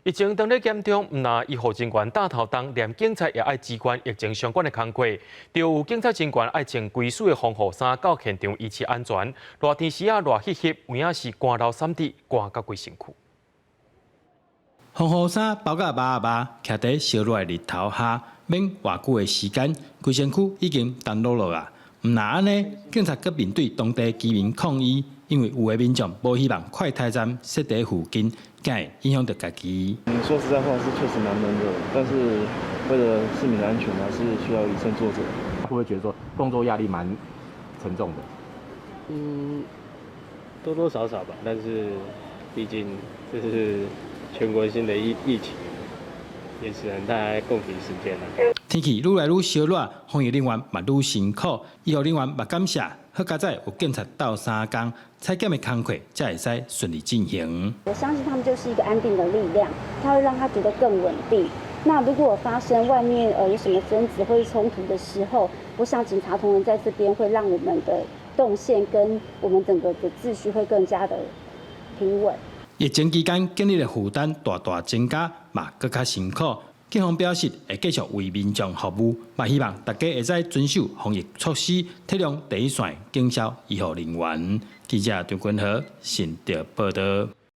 疫情当咧严重，唔但医护人员带头当，连警察也爱支援疫情相关的工作。就有警察人员爱穿规属的防护衫到现场维持安全。热天时啊，热翕翕，有影是汗流浃滴，汗到规身躯。防护衫包甲麻麻，徛在烧热的日头下，免偌久的时间，规身躯已经冻落落啊。唔但安尼，警察阁面对当地居民抗议，因为有的民众无希望快泰站设在附近，敢会影响到家己。说实在话，是确实蛮闷热的，但是为了市民的安全，还是需要以身作则。会不会觉得说工作压力蛮沉重的？多多少少吧，但是毕竟这是全国性的疫情，也只能大家共体时间了。天气愈来愈烧热，防疫人员嘛愈辛苦，医护人员嘛感谢，好佳在有警察斗3工，采检的工作才会使顺利进行。我相信他们就是一个安定的力量，它会让他觉得更稳定。那如果发生外面有什么争执或是冲突的时候，我想警察同仁在这边会让我们的动线跟我们整个的秩序会更加的平稳。疫情期间，警力的负担大大增加，嘛更加辛苦。警方表示会继续为民众服务，嘛希望大家会使遵守防疫措施，体谅第一线警消医护人员。记者张君和，新潮报道。